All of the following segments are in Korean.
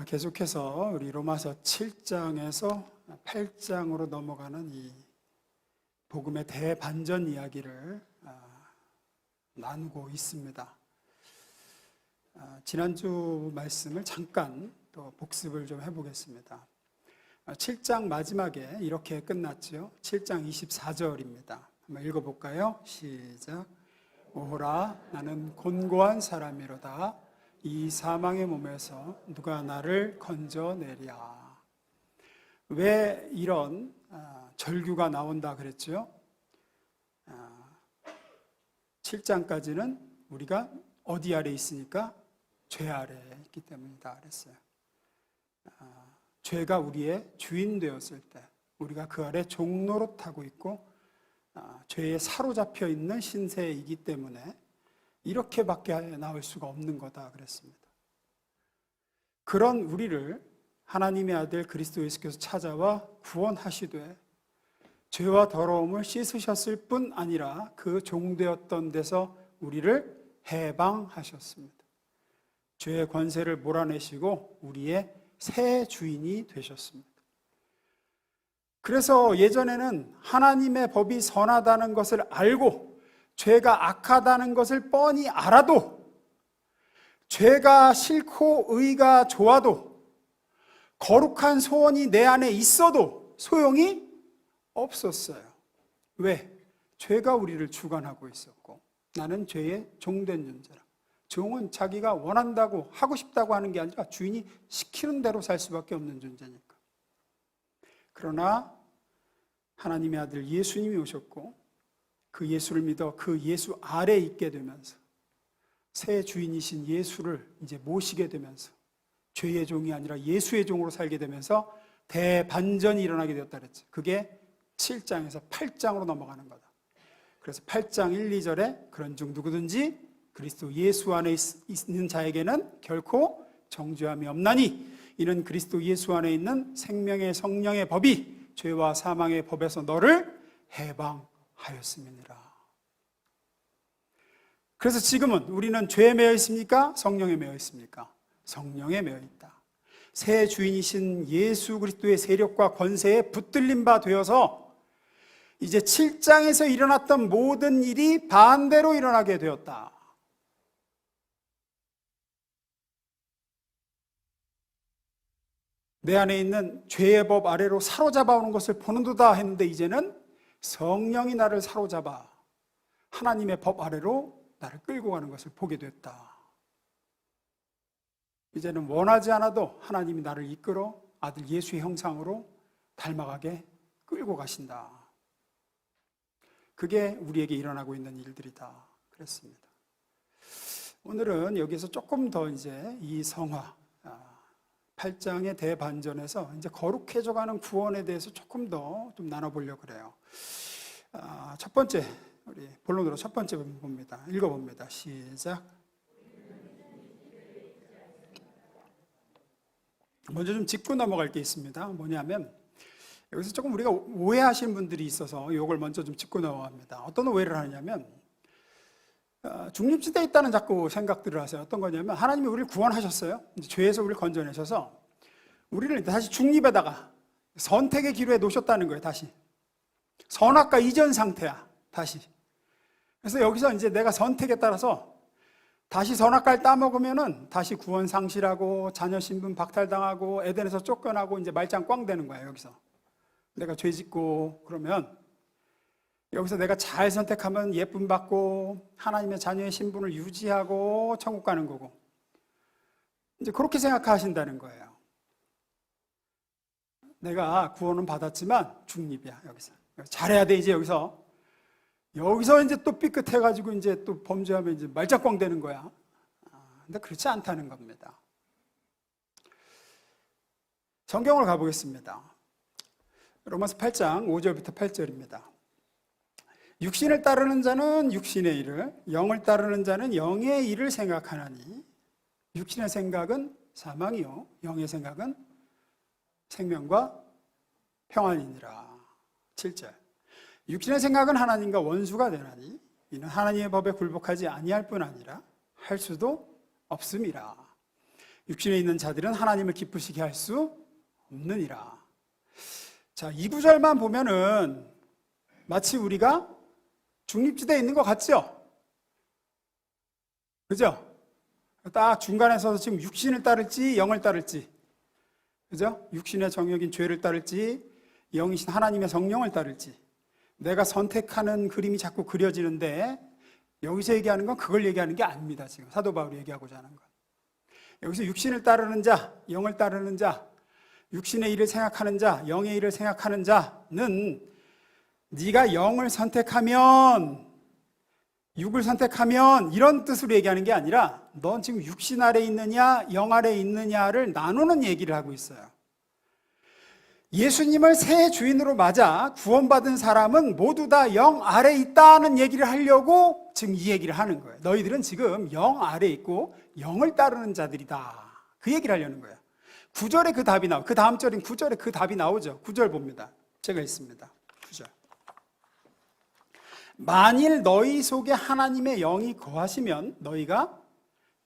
계속해서 우리 로마서 7장에서 8장으로 넘어가는 이 복음의 대반전 이야기를 나누고 있습니다. 지난주 말씀을 잠깐 또 복습을 좀 해보겠습니다. 7장 마지막에 이렇게 끝났죠. 7장 24절입니다. 한번 읽어볼까요? 시작. 오호라 나는 곤고한 사람이로다. 이 사망의 몸에서 누가 나를 건져내랴. 왜 이런 절규가 나온다 그랬죠? 7장까지는 우리가 어디 아래 있으니까? 죄 아래에 있기 때문이다 그랬어요. 죄가 우리의 주인 되었을 때 우리가 그 아래 종노릇하고 있고 죄에 사로잡혀 있는 신세이기 때문에 이렇게밖에 나올 수가 없는 거다 그랬습니다. 그런 우리를 하나님의 아들 그리스도 예수께서 찾아와 구원하시되 죄와 더러움을 씻으셨을 뿐 아니라 그 종되었던 데서 우리를 해방하셨습니다. 죄의 권세를 몰아내시고 우리의 새 주인이 되셨습니다. 그래서 예전에는 하나님의 법이 선하다는 것을 알고 죄가 악하다는 것을 뻔히 알아도 죄가 싫고 의가 좋아도 거룩한 소원이 내 안에 있어도 소용이 없었어요. 왜? 죄가 우리를 주관하고 있었고 나는 죄의 종된 존재라. 종은 자기가 원한다고 하고 싶다고 하는 게 아니라 주인이 시키는 대로 살 수밖에 없는 존재니까. 그러나 하나님의 아들 예수님이 오셨고 그 예수를 믿어 그 예수 아래 있게 되면서 새 주인이신 예수를 이제 모시게 되면서 죄의 종이 아니라 예수의 종으로 살게 되면서 대반전이 일어나게 되었다 그랬죠. 그게 7장에서 8장으로 넘어가는 거다. 그래서 8장 1, 2절에 그런 중 누구든지 그리스도 예수 안에 있는 자에게는 결코 정죄함이 없나니 이는 그리스도 예수 안에 있는 생명의 성령의 법이 죄와 사망의 법에서 너를 해방하였음이니라. 그래서 지금은 우리는 죄에 매여 있습니까? 성령에 매여 있습니까? 성령에 매여 있다. 새 주인이신 예수 그리스도의 세력과 권세에 붙들린 바 되어서 이제 7장에서 일어났던 모든 일이 반대로 일어나게 되었다. 내 안에 있는 죄의 법 아래로 사로잡아 오는 것을 보는도다 했는데 이제는 성령이 나를 사로잡아 하나님의 법 아래로 나를 끌고 가는 것을 보게 됐다. 이제는 원하지 않아도 하나님이 나를 이끌어 아들 예수의 형상으로 닮아가게 끌고 가신다. 그게 우리에게 일어나고 있는 일들이다 그랬습니다. 오늘은 여기서 조금 더 이제 이 성화 8장의 대반전에서 이제 거룩해져가는 구원에 대해서 조금 더 좀 나눠보려고 그래요. 첫 번째, 우리 본론으로 첫 번째 봅니다. 읽어봅니다. 시작. 먼저 좀 짚고 넘어갈 게 있습니다. 뭐냐면 여기서 조금 우리가 오해하시는 분들이 있어서 이걸 먼저 좀 짚고 넘어갑니다. 어떤 오해를 하느냐면 중립지대에 있다는 자꾸 생각들을 하세요. 어떤 거냐면 하나님이 우리를 구원하셨어요. 이제 죄에서 우리를 건져내셔서 우리를 다시 중립에다가 선택의 기로에 놓으셨다는 거예요. 다시 선악과 이전 상태야. 다시. 그래서 여기서 이제 내가 선택에 따라서 다시 선악과를 따먹으면은 다시 구원 상실하고 자녀 신분 박탈당하고 에덴에서 쫓겨나고 이제 말짱 꽝 되는 거예요. 여기서 내가 죄 짓고 그러면 여기서 내가 잘 선택하면 예쁨 받고 하나님의 자녀의 신분을 유지하고 천국 가는 거고 이제 그렇게 생각하신다는 거예요. 내가 구원은 받았지만 중립이야. 여기서 잘해야 돼. 이제 여기서 이제 또 삐끗해가지고 이제 또 범죄하면 이제 말짱꽝 되는 거야. 근데 그렇지 않다는 겁니다. 성경을 가보겠습니다. 로마서 8장 5절부터 8절입니다. 육신을 따르는 자는 육신의 일을, 영을 따르는 자는 영의 일을 생각하나니 육신의 생각은 사망이요 영의 생각은 생명과 평안이니라. 7절. 육신의 생각은 하나님과 원수가 되나니 이는 하나님의 법에 굴복하지 아니할 뿐 아니라 할 수도 없음이라. 육신에 있는 자들은 하나님을 기쁘시게 할 수 없느니라. 자, 이 구절만 보면은 마치 우리가 중립지대에 있는 것 같죠? 그죠? 딱 중간에 서서 지금 육신을 따를지 영을 따를지, 그죠? 육신의 정욕인 죄를 따를지 영이신 하나님의 성령을 따를지 내가 선택하는 그림이 자꾸 그려지는데, 여기서 얘기하는 건 그걸 얘기하는 게 아닙니다. 지금 사도 바울이 얘기하고자 하는 건, 여기서 육신을 따르는 자, 영을 따르는 자, 육신의 일을 생각하는 자, 영의 일을 생각하는 자는 네가 영을 선택하면, 육을 선택하면 이런 뜻으로 얘기하는 게 아니라 넌 지금 육신 아래 있느냐 영 아래 있느냐를 나누는 얘기를 하고 있어요. 예수님을 새 주인으로 맞아 구원받은 사람은 모두 다 영 아래 있다는 얘기를 하려고 지금 이 얘기를 하는 거예요. 너희들은 지금 영 아래 있고 영을 따르는 자들이다, 그 얘기를 하려는 거예요. 9절에 그 답이 나오고, 그 다음 절인 9절에 그 답이 나오죠. 9절 봅니다. 제가 있습니다. 9절. 만일 너희 속에 하나님의 영이 거하시면 너희가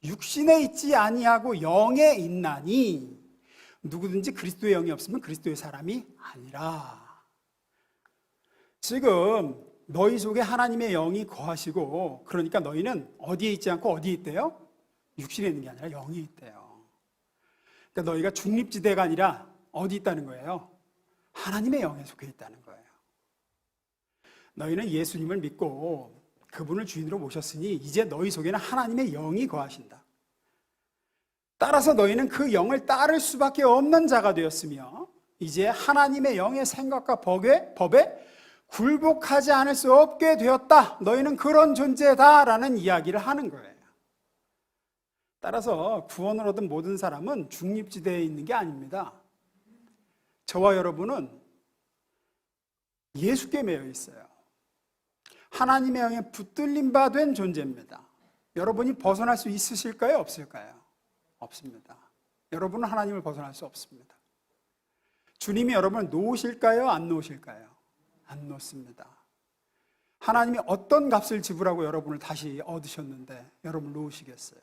육신에 있지 아니하고 영에 있나니 누구든지 그리스도의 영이 없으면 그리스도의 사람이 아니라. 지금 너희 속에 하나님의 영이 거하시고, 그러니까 너희는 어디에 있지 않고 어디에 있대요? 육신에 있는 게 아니라 영이 있대요. 그러니까 너희가 중립지대가 아니라 어디 있다는 거예요? 하나님의 영에 속해 있다는 거예요. 너희는 예수님을 믿고 그분을 주인으로 모셨으니 이제 너희 속에는 하나님의 영이 거하신다. 따라서 너희는 그 영을 따를 수밖에 없는 자가 되었으며 이제 하나님의 영의 생각과 법에 굴복하지 않을 수 없게 되었다. 너희는 그런 존재다라는 이야기를 하는 거예요. 따라서 구원을 얻은 모든 사람은 중립지대에 있는 게 아닙니다. 저와 여러분은 예수께 매여 있어요. 하나님의 영에 붙들림 바 된 존재입니다. 여러분이 벗어날 수 있으실까요? 없을까요? 없습니다. 여러분은 하나님을 벗어날 수 없습니다. 주님이 여러분을 놓으실까요? 안 놓으실까요? 안 놓습니다. 하나님이 어떤 값을 지불하고 여러분을 다시 얻으셨는데 여러분을 놓으시겠어요?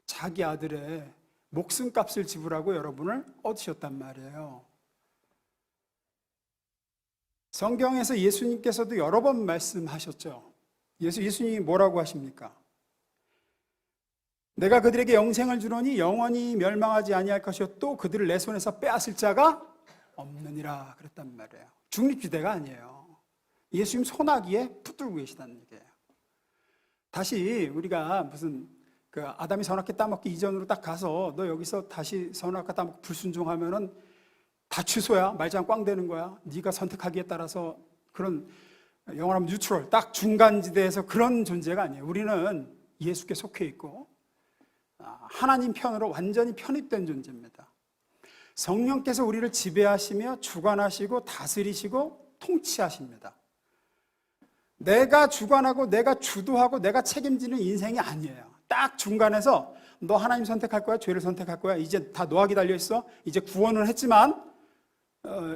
자기 아들의 목숨값을 지불하고 여러분을 얻으셨단 말이에요. 성경에서 예수님께서도 여러 번 말씀하셨죠. 예수님이 뭐라고 하십니까? 내가 그들에게 영생을 주노니 영원히 멸망하지 아니할 것이요 또 그들을 내 손에서 빼앗을 자가 없느니라 그랬단 말이에요. 중립지대가 아니에요. 예수님 손아귀에 붙들고 계시다는 얘기예요. 다시 우리가 무슨 그 아담이 선악과 따먹기 이전으로 딱 가서 너 여기서 다시 선악과 따먹고 불순종하면은 다 취소야. 말짱 꽝 되는 거야. 네가 선택하기에 따라서. 그런 영어로 하면 뉴트럴, 딱 중간지대에서 그런 존재가 아니에요. 우리는 예수께 속해 있고 하나님 편으로 완전히 편입된 존재입니다. 성령께서 우리를 지배하시며 주관하시고 다스리시고 통치하십니다. 내가 주관하고 내가 주도하고 내가 책임지는 인생이 아니에요. 딱 중간에서 너 하나님 선택할 거야? 죄를 선택할 거야? 이제 다 너에게 달려있어? 이제 구원을 했지만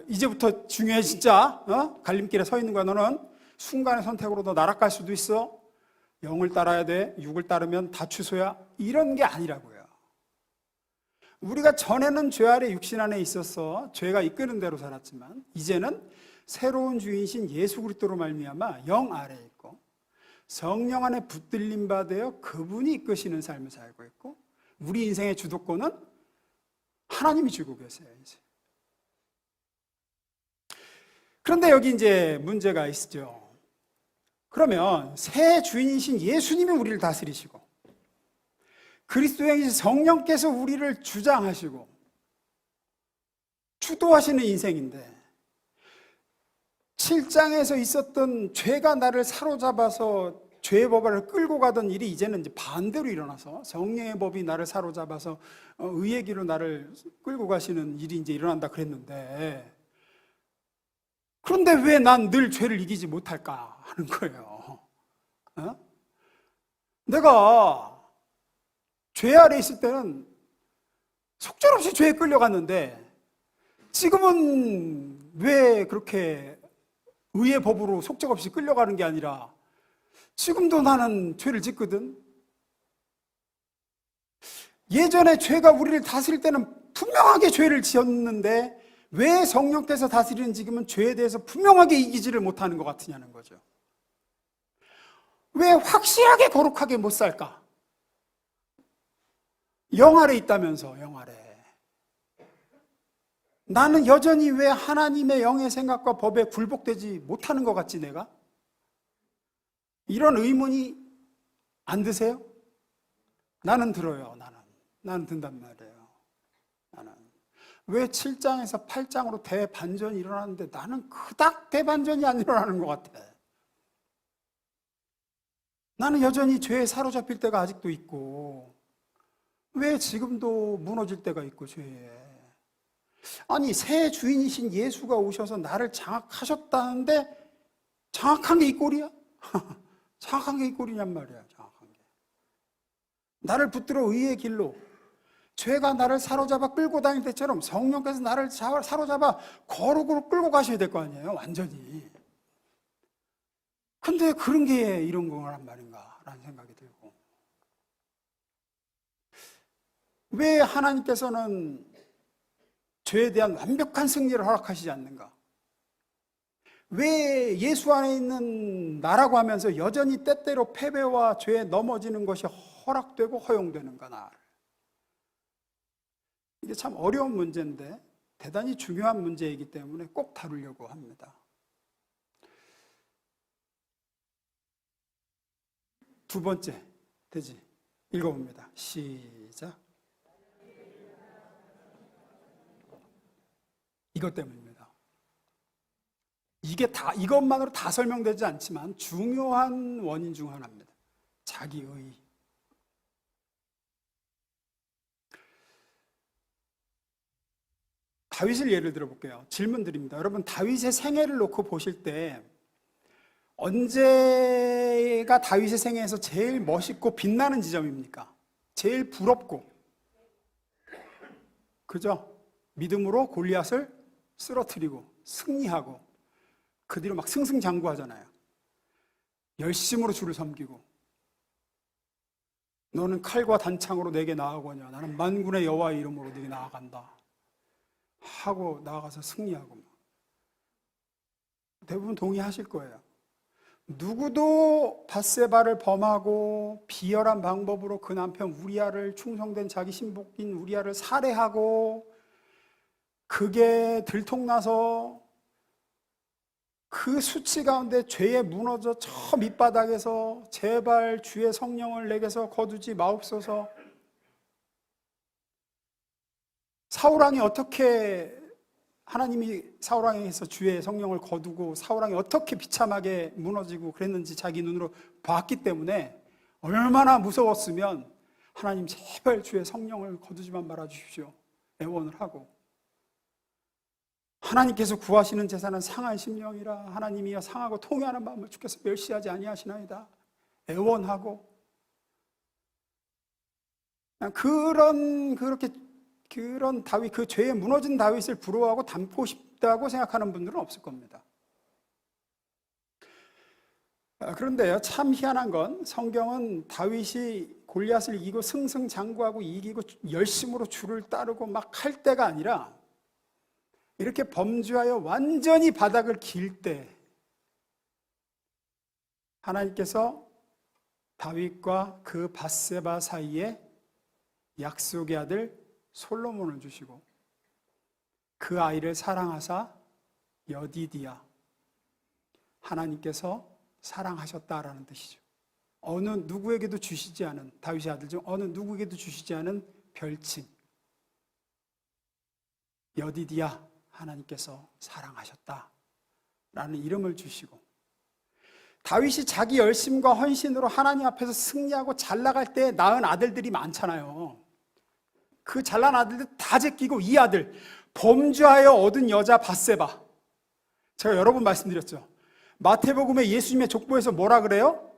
이제부터 중요해 진짜. 갈림길에 서 있는 거야. 너는 순간의 선택으로 너 나락갈 수도 있어. 영을 따라야 돼. 육을 따르면 다 취소야. 이런 게 아니라고요. 우리가 전에는 죄 아래 육신 안에 있어서 죄가 이끄는 대로 살았지만 이제는 새로운 주인이신 예수 그리스도로 말미암아 영 아래 있고 성령 안에 붙들림 받아 그분이 이끄시는 삶을 살고 있고 우리 인생의 주도권은 하나님이 쥐고 계세요. 이제. 그런데 여기 이제 문제가 있죠. 그러면 새 주인이신 예수님이 우리를 다스리시고 그리스도의 성령께서 우리를 주장하시고 주도하시는 인생인데 7장에서 있었던 죄가 나를 사로잡아서 죄의 법을 끌고 가던 일이 이제는 이제 반대로 일어나서 성령의 법이 나를 사로잡아서 의의 길로 나를 끌고 가시는 일이 이제 일어난다 그랬는데 그런데 왜 난 늘 죄를 이기지 못할까 하는 거예요. 내가 죄 아래 있을 때는 속절없이 죄에 끌려갔는데 지금은 왜 그렇게 의의 법으로 속절없이 끌려가는 게 아니라 지금도 나는 죄를 짓거든. 예전에 죄가 우리를 다스릴 때는 분명하게 죄를 지었는데 왜 성령께서 다스리는 지금은 죄에 대해서 분명하게 이기지를 못하는 것 같으냐는 거죠. 왜 확실하게 거룩하게 못 살까? 영 아래 있다면서, 영 아래. 나는 여전히 왜 하나님의 영의 생각과 법에 굴복되지 못하는 것 같지, 내가? 이런 의문이 안 드세요? 나는 들어요, 나는 든단 말이에요. 나는. 왜 7장에서 8장으로 대반전이 일어나는데 나는 그닥 대반전이 안 일어나는 것 같아. 나는 여전히 죄에 사로잡힐 때가 아직도 있고, 왜 지금도 무너질 때가 있고, 죄에. 아니, 새 주인이신 예수가 오셔서 나를 장악하셨다는데 장악한 게 이 꼴이야? 장악한 게 이 꼴이냔 말이야, 장악한 게. 나를 붙들어 의의 길로, 죄가 나를 사로잡아 끌고 다닐 때처럼 성령께서 나를 사로잡아 거룩으로 끌고 가셔야 될 거 아니에요, 완전히. 근데 그런 게 이런 거란 말인가 라는 생각이 들고, 왜 하나님께서는 죄에 대한 완벽한 승리를 허락하시지 않는가? 왜 예수 안에 있는 나라고 하면서 여전히 때때로 패배와 죄에 넘어지는 것이 허락되고 허용되는가, 나를? 이게 참 어려운 문제인데 대단히 중요한 문제이기 때문에 꼭 다루려고 합니다. 두 번째, 되지? 읽어봅니다. 시작. 이것 때문입니다. 이것만으로 다 설명되지 않지만 중요한 원인 중 하나입니다. 자기의. 다윗을 예를 들어볼게요. 질문 드립니다. 여러분, 다윗의 생애를 놓고 보실 때 언제가 다윗의 생애에서 제일 멋있고 빛나는 지점입니까? 제일 부럽고, 그죠? 믿음으로 골리앗을 쓰러뜨리고 승리하고 그 뒤로 막 승승장구하잖아요. 열심으로 주를 섬기고, 너는 칼과 단창으로 내게 나아가냐, 나는 만군의 여호와의 이름으로 내게 나아간다 하고 나아가서 승리하고. 대부분 동의하실 거예요. 누구도 밧세바를 범하고 비열한 방법으로 그 남편 우리아를, 충성된 자기 신복인 우리아를 살해하고 그게 들통나서 그 수치 가운데 죄에 무너져 저 밑바닥에서 제발 주의 성령을 내게서 거두지 마옵소서. 사울왕이 어떻게, 하나님이 사울왕에게서 주의 성령을 거두고 사울왕이 어떻게 비참하게 무너지고 그랬는지 자기 눈으로 봤기 때문에 얼마나 무서웠으면 하나님 제발 주의 성령을 거두지만 말아 주십시오 애원을 하고, 하나님께서 구하시는 제사는 상한 심령이라 하나님이여 상하고 통회하는 마음을 주께서 멸시하지 아니하시나이다 애원하고, 그런 다윗, 그 죄에 무너진 다윗을 부러워하고 닮고 싶다고 생각하는 분들은 없을 겁니다. 그런데요, 참 희한한 건 성경은 다윗이 골리앗을 이기고 승승장구하고 이기고 열심으로 주를 따르고 막 할 때가 아니라 이렇게 범죄하여 완전히 바닥을 길 때 하나님께서 다윗과 그 밧세바 사이에 약속의 아들 솔로몬을 주시고 그 아이를 사랑하사 여디디야, 하나님께서 사랑하셨다라는 뜻이죠. 어느 누구에게도 주시지 않은, 다윗의 아들 중 어느 누구에게도 주시지 않은 별칭 여디디야, 하나님께서 사랑하셨다라는 이름을 주시고, 다윗이 자기 열심과 헌신으로 하나님 앞에서 승리하고 잘 나갈 때 낳은 아들들이 많잖아요. 그 잘난 아들들 다 제끼고 이 아들, 범죄하여 얻은 여자 밧세바. 제가 여러 번 말씀드렸죠. 마태복음에 예수님의 족보에서 뭐라 그래요?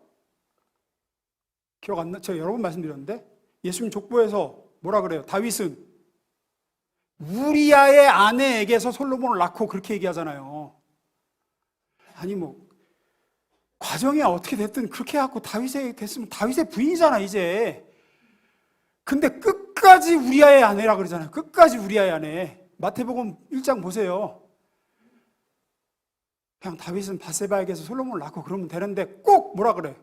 기억 안 나? 제가 여러 번 말씀드렸는데 예수님 족보에서 뭐라 그래요? 다윗은 우리아의 아내에게서 솔로몬을 낳고 그렇게 얘기하잖아요. 아니 뭐 과정이 어떻게 됐든 그렇게 해갖고 다윗이 됐으면 다윗의 부인이잖아 이제. 근데 끝까지 끝까지 우리아의 아내라 그러잖아요. 끝까지 우리아의 아내. 마태복음 1장 보세요. 그냥 다윗은 바세바에게서 솔로몬을 낳고 그러면 되는데 꼭 뭐라 그래?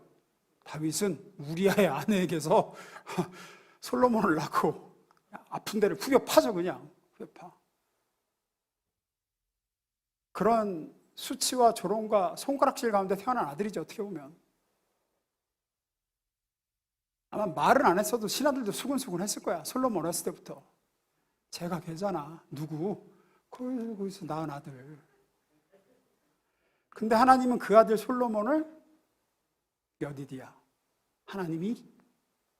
다윗은 우리아의 아내에게서 솔로몬을 낳고 아픈 데를 후벼 파죠. 그냥 후벼 파. 그런 수치와 조롱과 손가락질 가운데 태어난 아들이죠. 어떻게 보면 아마 말은 안 했어도 신하들도 수근수근 했을 거야. 솔로몬 어렸을 때부터 제가 걔잖아. 누구? 거기서 낳은 아들. 근데 하나님은 그 아들 솔로몬을 여디디야, 하나님이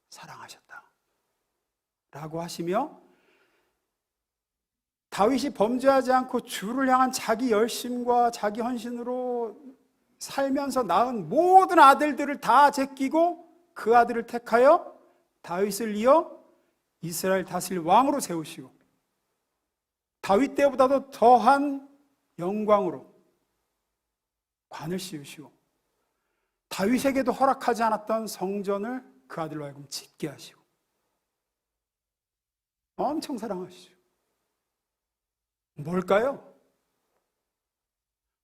사랑하셨다 라고 하시며, 다윗이 범죄하지 않고 주를 향한 자기 열심과 자기 헌신으로 살면서 낳은 모든 아들들을 다 제끼고 그 아들을 택하여 다윗을 이어 이스라엘 다스릴 왕으로 세우시고, 다윗 때보다도 더한 영광으로 관을 씌우시고, 다윗에게도 허락하지 않았던 성전을 그 아들로 하여금 짓게 하시고, 엄청 사랑하시죠. 뭘까요?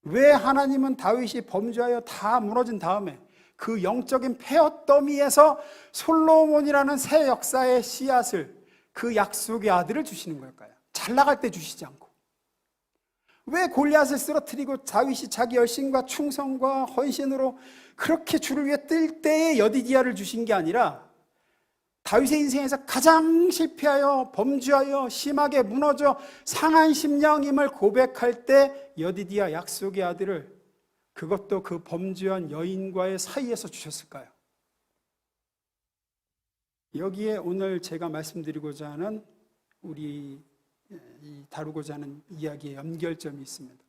왜 하나님은 다윗이 범죄하여 다 무너진 다음에 그 영적인 폐허더미에서 솔로몬이라는 새 역사의 씨앗을, 그 약속의 아들을 주시는 걸까요? 잘 나갈 때 주시지 않고. 왜 골리앗을 쓰러뜨리고 다윗이 자기 열심과 충성과 헌신으로 그렇게 주를 위해 뜰 때에 여디디아를 주신 게 아니라, 다윗의 인생에서 가장 실패하여 범죄하여 심하게 무너져 상한 심령임을 고백할 때 여디디아 약속의 아들을, 그것도 그 범죄한 여인과의 사이에서 주셨을까요? 여기에 오늘 제가 말씀드리고자 하는, 우리 다루고자 하는 이야기의 연결점이 있습니다.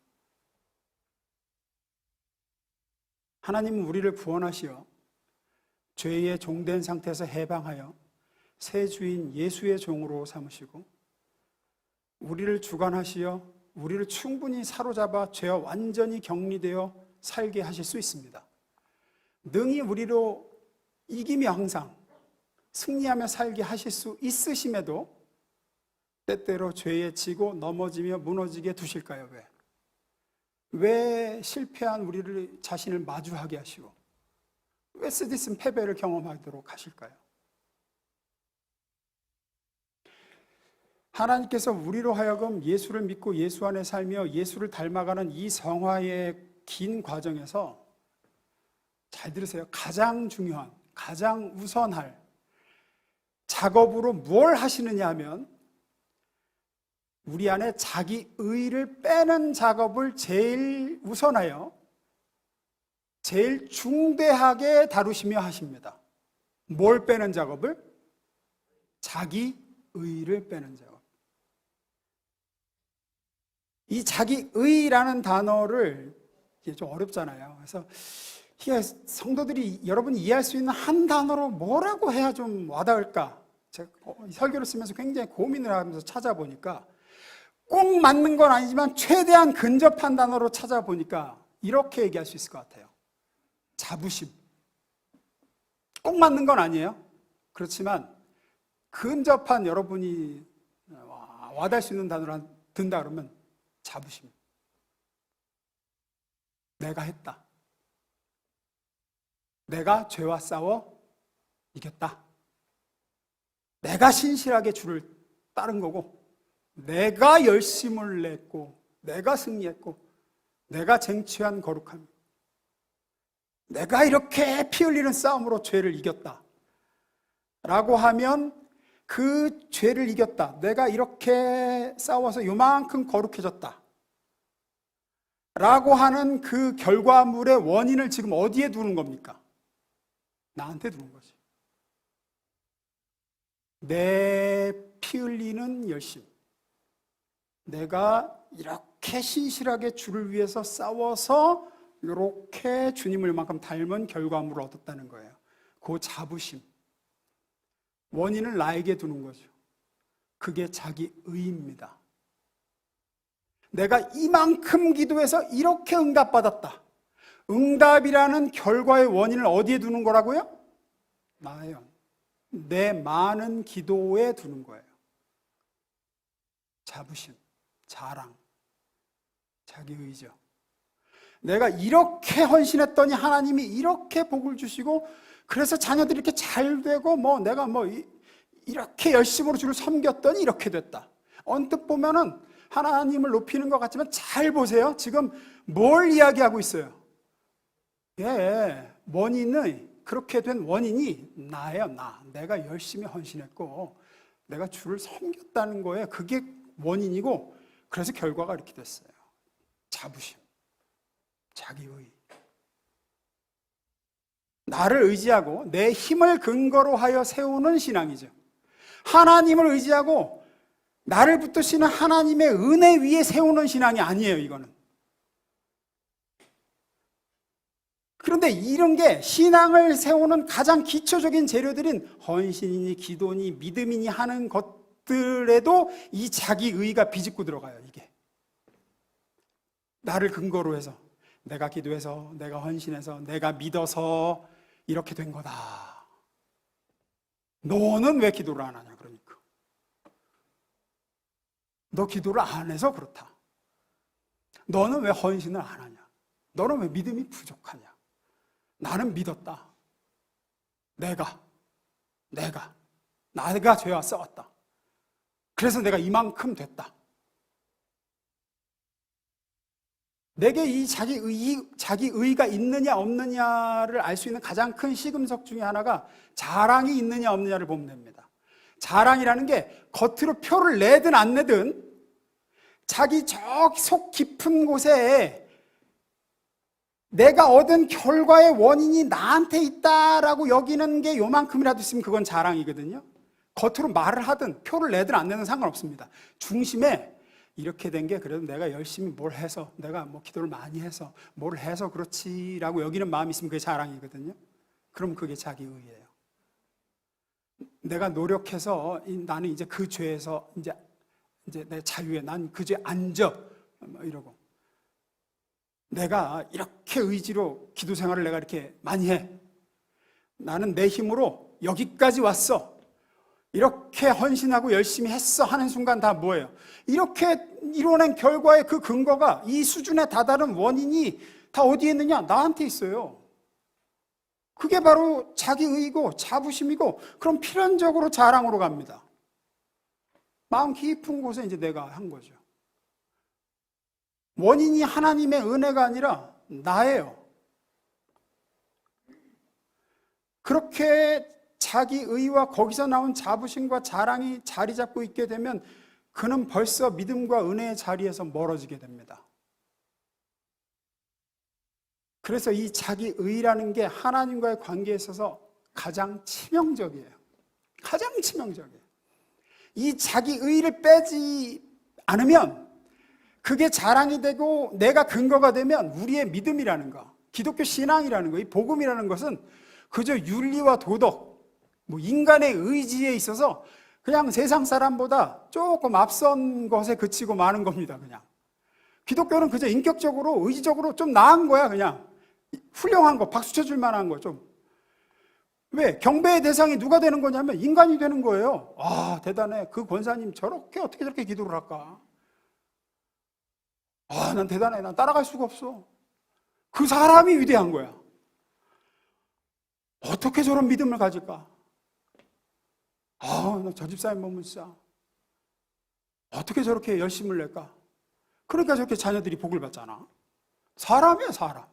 하나님은 우리를 구원하시어 죄의 종된 상태에서 해방하여 새 주인 예수의 종으로 삼으시고, 우리를 주관하시어 우리를 충분히 사로잡아 죄와 완전히 격리되어 살게 하실 수 있습니다. 능히 우리로 이기며 항상 승리하며 살게 하실 수 있으심에도 때때로 죄에 지고 넘어지며 무너지게 두실까요? 왜 실패한 우리를 자신을 마주하게 하시고 왜 쓰디쓴 패배를 경험하도록 하실까요? 하나님께서 우리로 하여금 예수를 믿고 예수 안에 살며 예수를 닮아가는 이 성화의 긴 과정에서, 잘 들으세요, 가장 중요한, 가장 우선할 작업으로 뭘 하시느냐 하면, 우리 안에 자기 의를 빼는 작업을 제일 우선하여 제일 중대하게 다루시며 하십니다. 뭘 빼는 작업을? 자기 의를 빼는 작업. 이 자기 의라는 단어를, 이게 좀 어렵잖아요. 그래서 성도들이 여러분이 이해할 수 있는 한 단어로 뭐라고 해야 좀 와닿을까? 제가 설교를 쓰면서 굉장히 고민을 하면서 찾아보니까 꼭 맞는 건 아니지만 최대한 근접한 단어로 찾아보니까 이렇게 얘기할 수 있을 것 같아요. 자부심. 꼭 맞는 건 아니에요. 그렇지만 근접한, 여러분이 와닿을 수 있는 단어로 든다 그러면 자부심. 내가 했다. 내가 죄와 싸워 이겼다. 내가 신실하게 주를 따른 거고, 내가 열심을 냈고, 내가 승리했고, 내가 쟁취한 거룩함, 내가 이렇게 피 흘리는 싸움으로 죄를 이겼다 라고 하면, 그 죄를 이겼다, 내가 이렇게 싸워서 요만큼 거룩해졌다 라고 하는 그 결과물의 원인을 지금 어디에 두는 겁니까? 나한테 두는 거지. 내 피 흘리는 열심, 내가 이렇게 신실하게 주를 위해서 싸워서 이렇게 주님을 이만큼 닮은 결과물을 얻었다는 거예요. 그 자부심, 원인을 나에게 두는 거죠. 그게 자기 의입니다. 내가 이만큼 기도해서 이렇게 응답받았다. 응답이라는 결과의 원인을 어디에 두는 거라고요? 나예요. 내 많은 기도에 두는 거예요. 자부심, 자랑, 자기 의죠. 내가 이렇게 헌신했더니 하나님이 이렇게 복을 주시고, 그래서 자녀들이 이렇게 잘 되고, 내가 이렇게 열심으로 주를 섬겼더니 이렇게 됐다. 언뜻 보면은 하나님을 높이는 것 같지만 잘 보세요. 지금 뭘 이야기하고 있어요? 그렇게 된 원인이 나예요. 내가 열심히 헌신했고 내가 주를 섬겼다는 거예요. 그게 원인이고, 그래서 결과가 이렇게 됐어요. 자부심, 자기의, 나를 의지하고 내 힘을 근거로 하여 세우는 신앙이죠. 하나님을 의지하고 나를 붙드시는 하나님의 은혜 위에 세우는 신앙이 아니에요, 이거는. 그런데 이런 게 신앙을 세우는 가장 기초적인 재료들인 헌신이니 기도니 믿음이니 하는 것들에도 이 자기의가 비집고 들어가요. 이게 나를 근거로 해서, 내가 기도해서, 내가 헌신해서, 내가 믿어서 이렇게 된 거다. 너는 왜 기도를 안 하냐, 그러니까. 너 기도를 안 해서 그렇다. 너는 왜 헌신을 안 하냐? 너는 왜 믿음이 부족하냐? 나는 믿었다. 내가 죄와 싸웠다. 그래서 내가 이만큼 됐다. 내게 이 자기의가 있느냐 없느냐를 알 수 있는 가장 큰 시금석 중에 하나가 자랑이 있느냐 없느냐를 보면 됩니다. 자랑이라는 게 겉으로 표를 내든 안 내든 자기 저 속 깊은 곳에 내가 얻은 결과의 원인이 나한테 있다라고 여기는 게 요만큼이라도 있으면 그건 자랑이거든요. 겉으로 말을 하든 표를 내든 안 내든 상관없습니다. 중심에 이렇게 된 게 그래도 내가 열심히 뭘 해서, 내가 기도를 많이 해서 뭘 해서 그렇지라고 여기는 마음이 있으면 그게 자랑이거든요. 그럼 그게 자기의예요. 내가 노력해서 나는 이제 그 죄에서 이제 내 자유에 난 그 죄 안 져 이러고, 내가 이렇게 의지로 기도 생활을 내가 이렇게 많이 해, 나는 내 힘으로 여기까지 왔어, 이렇게 헌신하고 열심히 했어 하는 순간 다 뭐예요? 이렇게 이뤄낸 결과의 그 근거가, 이 수준에 다다른 원인이 다 어디에 있느냐? 나한테 있어요. 그게 바로 자기의고 자부심이고, 그럼 필연적으로 자랑으로 갑니다. 마음 깊은 곳에 이제 내가 한 거죠. 원인이 하나님의 은혜가 아니라 나예요. 그렇게 자기의와 거기서 나온 자부심과 자랑이 자리 잡고 있게 되면 그는 벌써 믿음과 은혜의 자리에서 멀어지게 됩니다. 그래서 이 자기의라는 게 하나님과의 관계에 있어서 가장 치명적이에요. 가장 치명적이에요. 이 자기의를 빼지 않으면 그게 자랑이 되고 내가 근거가 되면 우리의 믿음이라는 거, 기독교 신앙이라는 거, 이 복음이라는 것은 그저 윤리와 도덕, 인간의 의지에 있어서 그냥 세상 사람보다 조금 앞선 것에 그치고 마는 겁니다. 그냥 기독교는 그저 인격적으로, 의지적으로 좀 나은 거야. 그냥 훌륭한 거, 박수 쳐줄 만한 거 좀. 왜? 경배의 대상이 누가 되는 거냐면 인간이 되는 거예요. 아, 대단해. 그 권사님 어떻게 저렇게 기도를 할까? 아, 난 대단해. 난 따라갈 수가 없어. 그 사람이 위대한 거야. 어떻게 저런 믿음을 가질까? 아, 나 저 집사님 보면 진짜 어떻게 저렇게 열심을 낼까? 그러니까 저렇게 자녀들이 복을 받잖아. 사람이야, 사람.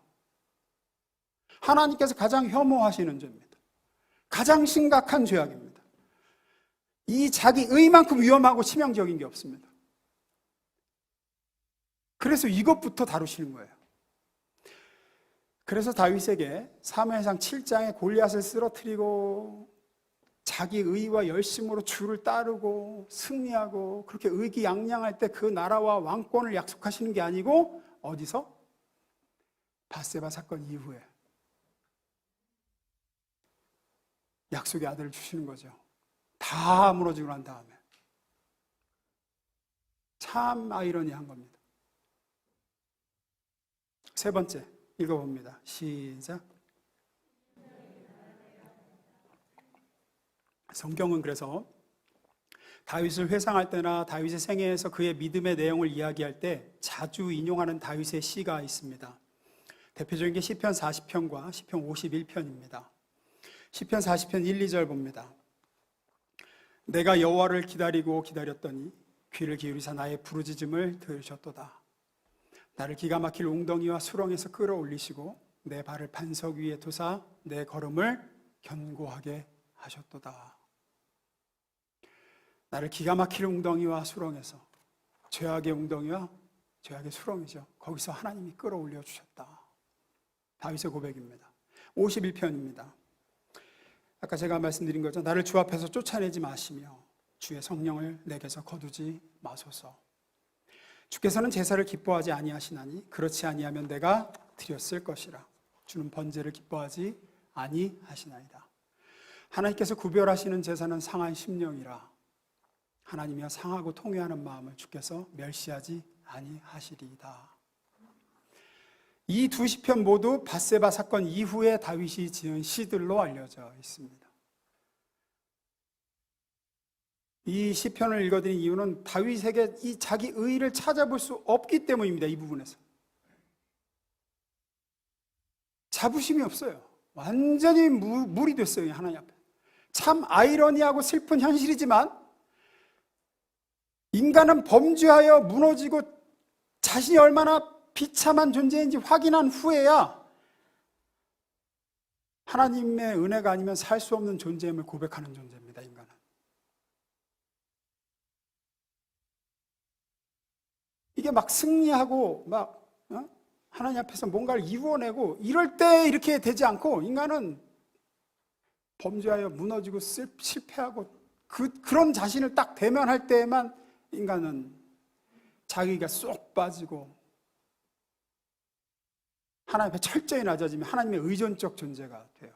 하나님께서 가장 혐오하시는 죄입니다. 가장 심각한 죄악입니다. 이 자기의만큼 위험하고 치명적인 게 없습니다. 그래서 이것부터 다루시는 거예요. 그래서 다윗에게 사무엘상 7장에 골리앗을 쓰러뜨리고 자기 의와 열심으로 주를 따르고 승리하고 그렇게 의기양양할 때 그 나라와 왕권을 약속하시는 게 아니고 어디서? 밧세바 사건 이후에 약속의 아들을 주시는 거죠. 다 무너지고 난 다음에. 참 아이러니한 겁니다. 세 번째 읽어봅니다. 시작. 성경은 그래서 다윗을 회상할 때나 다윗의 생애에서 그의 믿음의 내용을 이야기할 때 자주 인용하는 다윗의 시가 있습니다. 대표적인 게 시편 40편과 시편 51편입니다. 시편 40편 1, 2절 봅니다. 내가 여호와를 기다리고 기다렸더니 귀를 기울이사 나의 부르짖음을 들으셨도다. 나를 기가 막힐 웅덩이와 수렁에서 끌어올리시고 내 발을 반석 위에 두사 내 걸음을 견고하게 하셨도다. 나를 기가 막힐 웅덩이와 수렁에서, 죄악의 웅덩이와 죄악의 수렁이죠. 거기서 하나님이 끌어올려 주셨다. 다윗의 고백입니다. 51편입니다. 아까 제가 말씀드린 거죠. 나를 주 앞에서 쫓아내지 마시며 주의 성령을 내게서 거두지 마소서. 주께서는 제사를 기뻐하지 아니하시나니 그렇지 아니하면 내가 드렸을 것이라. 주는 번제를 기뻐하지 아니하시나이다. 하나님께서 구별하시는 제사는 상한 심령이라. 하나님이여 상하고 통회하는 마음을 주께서 멸시하지 아니하시리이다. 이 두 시편 모두 밧세바 사건 이후에 다윗이 지은 시들로 알려져 있습니다. 이 시편을 읽어드린 이유는 다윗에게 이 자기 의의를 찾아볼 수 없기 때문입니다. 이 부분에서 자부심이 없어요. 완전히 물이 됐어요. 하나님 앞에. 참 아이러니하고 슬픈 현실이지만 인간은 범죄하여 무너지고 자신이 얼마나 비참한 존재인지 확인한 후에야 하나님의 은혜가 아니면 살 수 없는 존재임을 고백하는 존재입니다. 인간은. 이게 막 승리하고 막 하나님 앞에서 뭔가를 이루어내고 이럴 때 이렇게 되지 않고 인간은 범죄하여 무너지고 실패하고 그런 자신을 딱 대면할 때에만 인간은 자기가 쏙 빠지고 하나님 앞에 철저히 낮아지면 하나님의 의존적 존재가 돼요.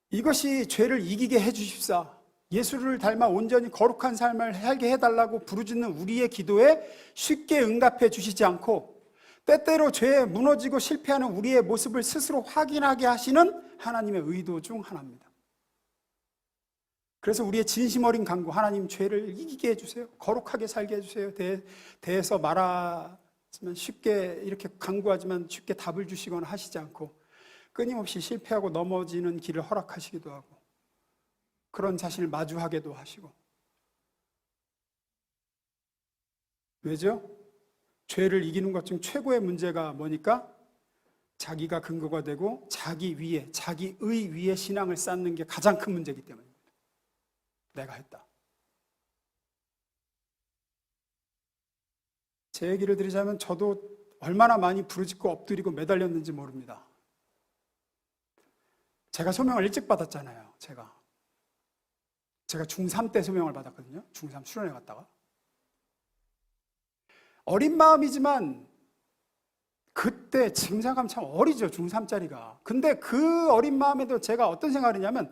이것이 죄를 이기게 해주십사, 예수를 닮아 온전히 거룩한 삶을 살게 해달라고 부르짖는 우리의 기도에 쉽게 응답해 주시지 않고 때때로 죄에 무너지고 실패하는 우리의 모습을 스스로 확인하게 하시는 하나님의 의도 중 하나입니다. 그래서 우리의 진심 어린 간구, 하나님 죄를 이기게 해주세요. 거룩하게 살게 해주세요. 대해서 말하지만 쉽게 이렇게 간구하지만 쉽게 답을 주시거나 하시지 않고 끊임없이 실패하고 넘어지는 길을 허락하시기도 하고 그런 자신을 마주하게도 하시고. 왜죠? 죄를 이기는 것 중 최고의 문제가 뭐니까? 자기가 근거가 되고 자기 위에, 자기의 위에 신앙을 쌓는 게 가장 큰 문제이기 때문입니다. 내가 했다. 제 얘기를 드리자면 저도 얼마나 많이 부르짖고 엎드리고 매달렸는지 모릅니다. 제가 소명을 일찍 받았잖아요. 제가 중3 때 소명을 받았거든요. 중3 수련회 갔다가. 어린 마음이지만 그때 짐작하면 참 어리죠. 중3짜리가. 근데 그 어린 마음에도 제가 어떤 생각을 했냐면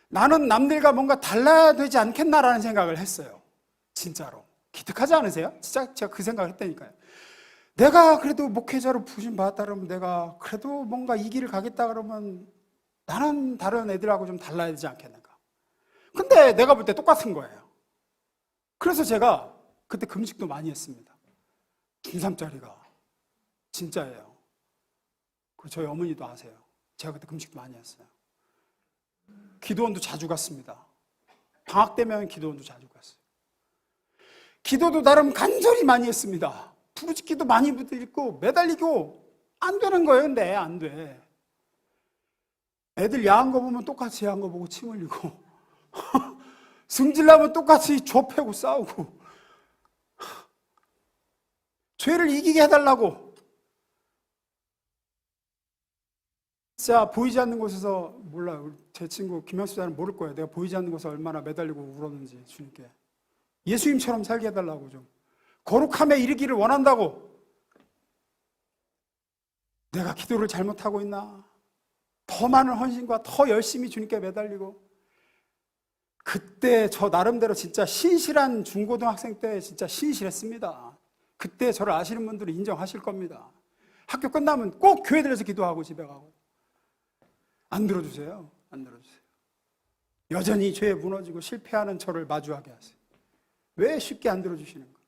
나는 남들과 뭔가 달라야 되지 않겠나라는 생각을 했어요. 진짜로. 기특하지 않으세요? 진짜 제가 그 생각을 했다니까요. 내가 그래도 목회자로 부심 받았다 그러면 내가 그래도 뭔가 이 길을 가겠다 그러면 나는 다른 애들하고 좀 달라야 되지 않겠는가. 근데 내가 볼 때 똑같은 거예요. 그래서 제가 그때 금식도 많이 했습니다. 중3짜리가. 진짜예요. 저희 어머니도 아세요. 제가 그때 금식도 많이 했어요. 기도원도 자주 갔습니다. 방학 때면 기도원도 자주 갔어요. 기도도 나름 간절히 많이 했습니다. 부르짖기도 많이 부르짖고 매달리고 안 되는 거예요. 근데 안 돼. 애들 야한 거 보면 똑같이 야한 거 보고 침 흘리고 승질나면 똑같이 좁혀고 싸우고 죄를 이기게 해달라고. 진짜 보이지 않는 곳에서 몰라요. 제 친구 김영수 자는 모를 거예요. 내가 보이지 않는 곳에서 얼마나 매달리고 울었는지 주님께. 예수님처럼 살게 해달라고 좀. 거룩함에 이르기를 원한다고. 내가 기도를 잘못하고 있나? 더 많은 헌신과 더 열심히 주님께 매달리고. 그때 저 나름대로 진짜 신실한 중고등학생 때 진짜 신실했습니다. 그때 저를 아시는 분들은 인정하실 겁니다. 학교 끝나면 꼭 교회 들에서 기도하고 집에 가고. 안 들어주세요. 안 들어주세요. 여전히 죄에 무너지고 실패하는 저를 마주하게 하세요. 왜 쉽게 안 들어주시는가?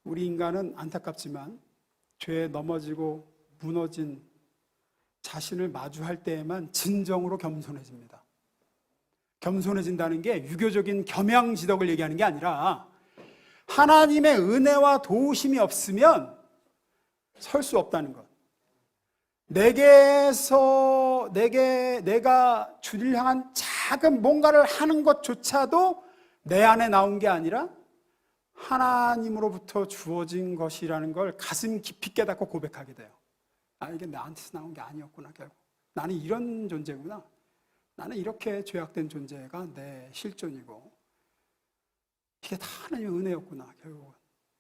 우리 인간은 안타깝지만 죄에 넘어지고 무너진 자신을 마주할 때에만 진정으로 겸손해집니다. 겸손해진다는 게 유교적인 겸양지덕을 얘기하는 게 아니라 하나님의 은혜와 도우심이 없으면 설 수 없다는 것. 내가 주를 향한 작은 뭔가를 하는 것조차도 내 안에 나온 게 아니라 하나님으로부터 주어진 것이라는 걸 가슴 깊이 깨닫고 고백하게 돼요. 아, 이게 나한테서 나온 게 아니었구나. 결국 나는 이런 존재구나. 나는 이렇게 죄악된 존재가 내 실존이고 이게 다 하나님의 은혜였구나. 결국은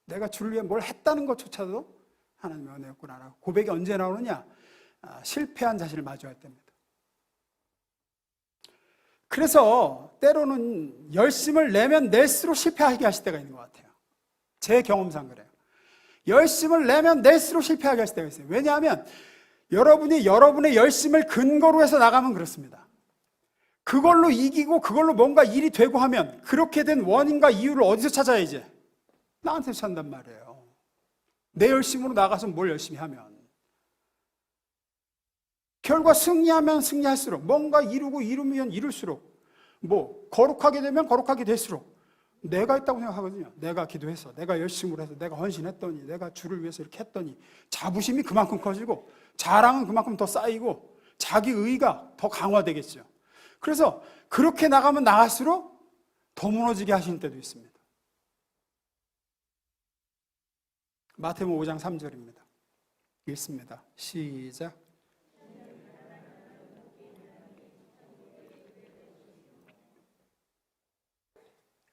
내가 주를 위해 뭘 했다는 것조차도 하나님의 은혜였구나라고. 고백이 언제 나오느냐? 실패한 자신을 마주할 때입니다. 그래서 때로는 열심을 내면 낼수록 실패하게 하실 때가 있는 것 같아요. 제 경험상 그래요. 열심을 내면 낼수록 실패하게 하실 때가 있어요. 왜냐하면 여러분이 여러분의 열심을 근거로 해서 나가면 그렇습니다. 그걸로 이기고 그걸로 뭔가 일이 되고 하면 그렇게 된 원인과 이유를 어디서 찾아야 이제? 나한테서 찾는단 말이에요. 내 열심으로 나가서 뭘 열심히 하면 결과 승리하면 승리할수록 뭔가 이루면 이룰수록 뭐 거룩하게 되면 거룩하게 될수록 내가 있다고 생각하거든요. 내가 기도해서 내가 열심으로 해서 내가 헌신했더니 내가 주를 위해서 이렇게 했더니 자부심이 그만큼 커지고 자랑은 그만큼 더 쌓이고 자기 의의가 더 강화되겠죠. 그래서 그렇게 나가면 나갈수록 더 무너지게 하시는 때도 있습니다. 마태복음 5장 3절입니다. 읽습니다. 시작.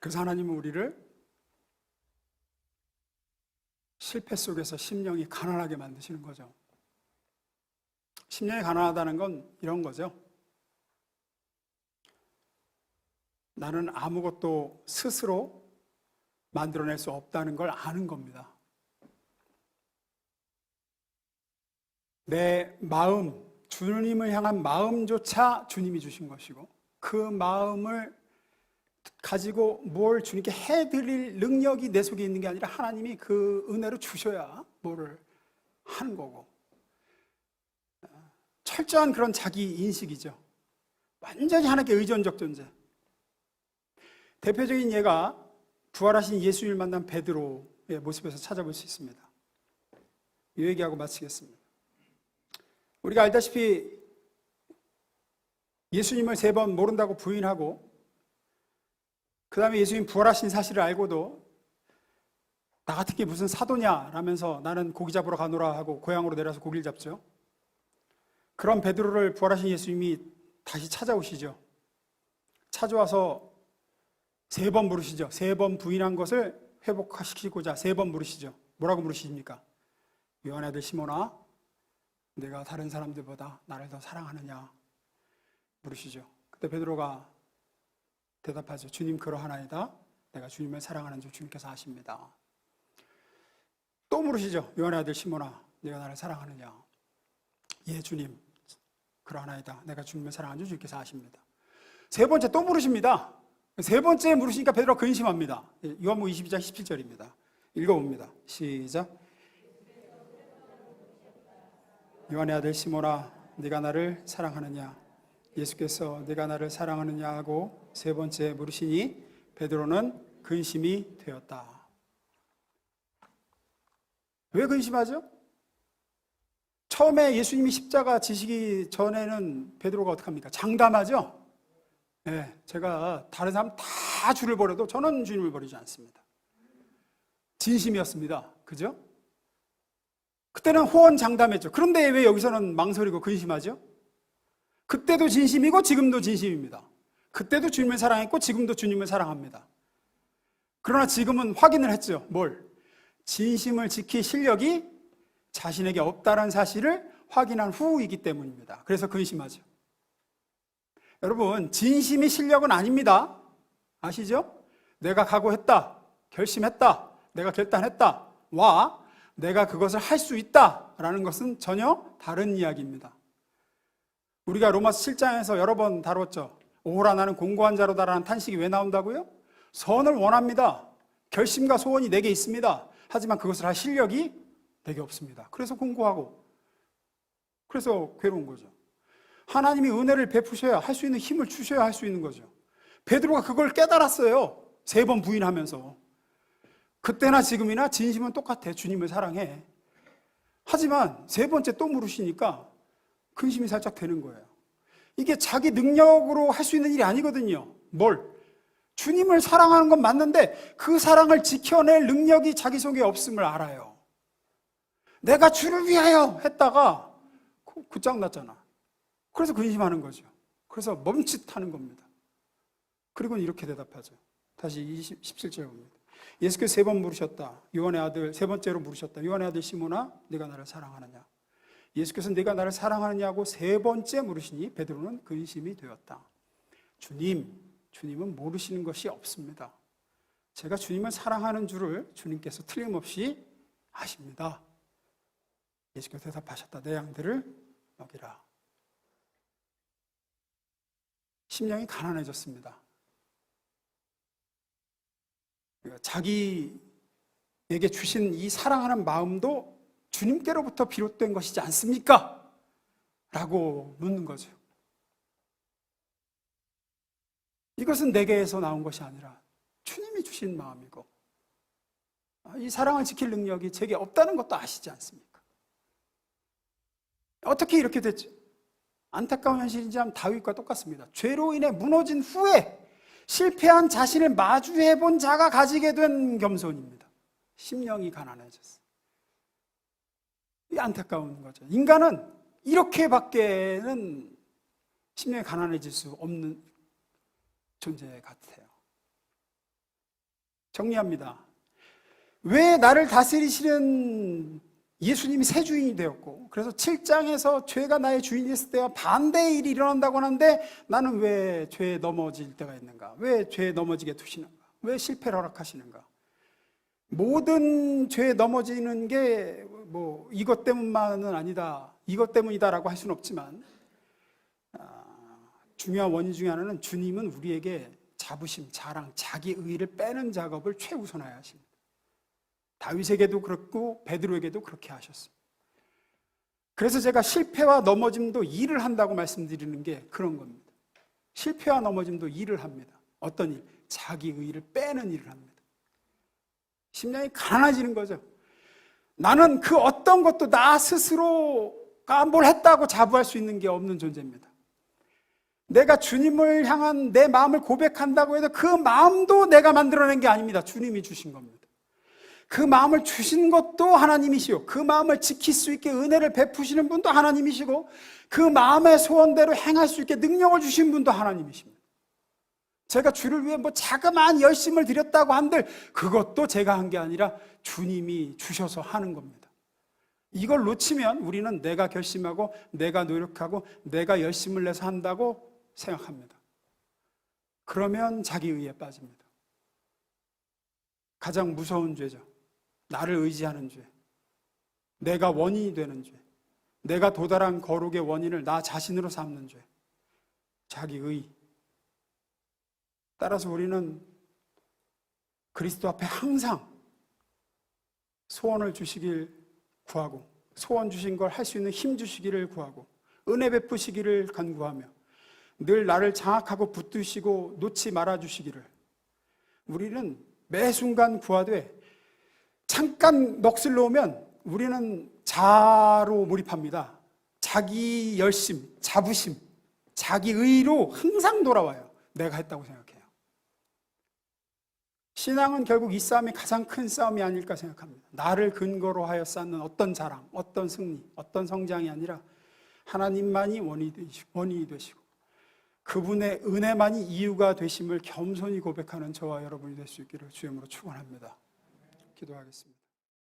그래서 하나님은 우리를 실패 속에서 심령이 가난하게 만드시는 거죠. 심령이 가난하다는 건 이런 거죠. 나는 아무것도 스스로 만들어낼 수 없다는 걸 아는 겁니다. 내 마음, 주님을 향한 마음조차 주님이 주신 것이고 그 마음을 가지고 뭘 주님께 해드릴 능력이 내 속에 있는 게 아니라 하나님이 그 은혜로 주셔야 뭐를 하는 거고 철저한 그런 자기 인식이죠. 완전히 하나님께 의존적 존재. 대표적인 예가 부활하신 예수님을 만난 베드로의 모습에서 찾아볼 수 있습니다. 이 얘기하고 마치겠습니다. 우리가 알다시피 예수님을 3번 모른다고 부인하고 그 다음에 예수님 부활하신 사실을 알고도 나 같은 게 무슨 사도냐 라면서 나는 고기 잡으러 가노라 하고 고향으로 내려서 고기를 잡죠. 그런 베드로를 부활하신 예수님이 다시 찾아오시죠. 찾아와서 3번 물으시죠. 3번 부인한 것을 회복시키고자 3번 물으시죠. 뭐라고 물으십니까? 요한의 아들 시몬아, 내가 다른 사람들보다 나를 더 사랑하느냐 물으시죠. 그때 베드로가 대답하죠. 주님 그러하나이다. 내가 주님을 사랑하는 줄 주님께서 아십니다. 또 물으시죠. 요한의 아들 시몬아, 네가 나를 사랑하느냐? 예, 주님 그러하나이다. 내가 주님을 사랑하는 줄 주님께서 아십니다. 3번째 또 물으십니다. 3번째 물으시니까 베드로가 근심합니다. 요한복음 22장 17절입니다. 읽어봅니다. 시작. 요한의 아들 시몬아, 네가 나를 사랑하느냐? 예수께서 네가 나를 사랑하느냐 하고 3번째 물으시니 베드로는 근심이 되었다. 왜 근심하죠? 처음에 예수님이 십자가 지시기 전에는 베드로가 어떻게 합니까? 장담하죠? 네, 제가 다른 사람 다 주를 버려도 저는 주님을 버리지 않습니다. 진심이었습니다. 그죠? 그때는 호언장담했죠. 그런데 왜 여기서는 망설이고 근심하죠? 그때도 진심이고 지금도 진심입니다. 그때도 주님을 사랑했고 지금도 주님을 사랑합니다. 그러나 지금은 확인을 했죠. 뭘? 진심을 지킬 실력이 자신에게 없다는 사실을 확인한 후이기 때문입니다. 그래서 근심하죠. 여러분, 진심이 실력은 아닙니다. 아시죠? 내가 각오했다, 결심했다, 내가 결단했다 와 내가 그것을 할 수 있다라는 것은 전혀 다른 이야기입니다. 우리가 로마서 7장에서 여러 번 다뤘죠. 오호라 나는 공고한 자로다라는 탄식이 왜 나온다고요? 선을 원합니다. 결심과 소원이 내게 있습니다. 하지만 그것을 할 실력이 내게 없습니다. 그래서 공고하고, 그래서 괴로운 거죠. 하나님이 은혜를 베푸셔야 할 수 있는 힘을 주셔야 할 수 있는 거죠. 베드로가 그걸 깨달았어요. 3번 부인하면서. 그때나 지금이나 진심은 똑같아. 주님을 사랑해. 하지만 3번째 또 물으시니까 근심이 살짝 되는 거예요. 이게 자기 능력으로 할 수 있는 일이 아니거든요. 뭘? 주님을 사랑하는 건 맞는데 그 사랑을 지켜낼 능력이 자기 속에 없음을 알아요. 내가 주를 위하여 했다가 끝장났잖아. 그래서 근심하는 거죠. 그래서 멈칫하는 겁니다. 그리고는 이렇게 대답하죠. 다시 17절 봅니다. 예수께서 3번 물으셨다. 요한의 아들, 3번째로 물으셨다. 요한의 아들 시몬아, 네가 나를 사랑하느냐? 예수께서 네가 나를 사랑하느냐고 3번째 물으시니 베드로는 근심이 되었다. 주님은 모르시는 것이 없습니다. 제가 주님을 사랑하는 줄을 주님께서 틀림없이 아십니다. 예수께서 대답하셨다. 내 양들을 먹이라. 심령이 가난해졌습니다. 자기에게 주신 이 사랑하는 마음도 주님께로부터 비롯된 것이지 않습니까? 라고 묻는 거죠. 이것은 내게에서 나온 것이 아니라 주님이 주신 마음이고, 이 사랑을 지킬 능력이 제게 없다는 것도 아시지 않습니까? 어떻게 이렇게 됐죠? 안타까운 현실인지 하면 다윗과 똑같습니다. 죄로 인해 무너진 후에 실패한 자신을 마주해 본 자가 가지게 된 겸손입니다. 심령이 가난해졌어요. 이게 안타까운 거죠. 인간은 이렇게밖에는 심령이 가난해질 수 없는 존재 같아요. 정리합니다. 왜 나를 다스리시는 예수님이 새 주인이 되었고, 그래서 7장에서 죄가 나의 주인이 됐을 때와 반대의 일이 일어난다고 하는데 나는 왜 죄에 넘어질 때가 있는가? 왜 죄에 넘어지게 두시는가? 왜 실패를 허락하시는가? 모든 죄에 넘어지는 게 이것 때문만은 아니다, 이것 때문이다라고 할 수는 없지만, 중요한 원인 중에 하나는 주님은 우리에게 자부심, 자랑, 자기 의의를 빼는 작업을 최우선하여 하십니다. 다윗에게도 그렇고 베드로에게도 그렇게 하셨습니다. 그래서 제가 실패와 넘어짐도 일을 한다고 말씀드리는 게 그런 겁니다. 실패와 넘어짐도 일을 합니다. 어떤 일? 자기 의의를 빼는 일을 합니다. 심령이 가난해지는 거죠. 나는 그 어떤 것도 나 스스로가 뭘 했다고 자부할 수 있는 게 없는 존재입니다. 내가 주님을 향한 내 마음을 고백한다고 해도 그 마음도 내가 만들어낸 게 아닙니다. 주님이 주신 겁니다. 그 마음을 주신 것도 하나님이시고, 그 마음을 지킬 수 있게 은혜를 베푸시는 분도 하나님이시고, 그 마음의 소원대로 행할 수 있게 능력을 주신 분도 하나님이십니다. 제가 주를 위해 자그마한 열심을 드렸다고 한들 그것도 제가 한 게 아니라 주님이 주셔서 하는 겁니다. 이걸 놓치면 우리는 내가 결심하고 내가 노력하고 내가 열심을 내서 한다고 생각합니다. 그러면 자기 의에 빠집니다. 가장 무서운 죄죠. 나를 의지하는 죄, 내가 원인이 되는 죄, 내가 도달한 거룩의 원인을 나 자신으로 삼는 죄, 자기의. 따라서 우리는 그리스도 앞에 항상 소원을 주시길 구하고, 소원 주신 걸 할 수 있는 힘 주시기를 구하고, 은혜 베푸시기를 간구하며 늘 나를 장악하고 붙드시고 놓지 말아 주시기를 우리는 매 순간 구하되, 잠깐 넋을 놓으면 우리는 자로 몰입합니다. 자기 열심, 자부심, 자기 의로 항상 돌아와요. 내가 했다고 생각해요. 신앙은 결국 이 싸움이 가장 큰 싸움이 아닐까 생각합니다. 나를 근거로 하여 쌓는 어떤 자랑, 어떤 승리, 어떤 성장이 아니라 하나님만이 원인이 되시고 그분의 은혜만이 이유가 되심을 겸손히 고백하는 저와 여러분이 될 수 있기를 주님으로 축원합니다. 기도하겠습니다.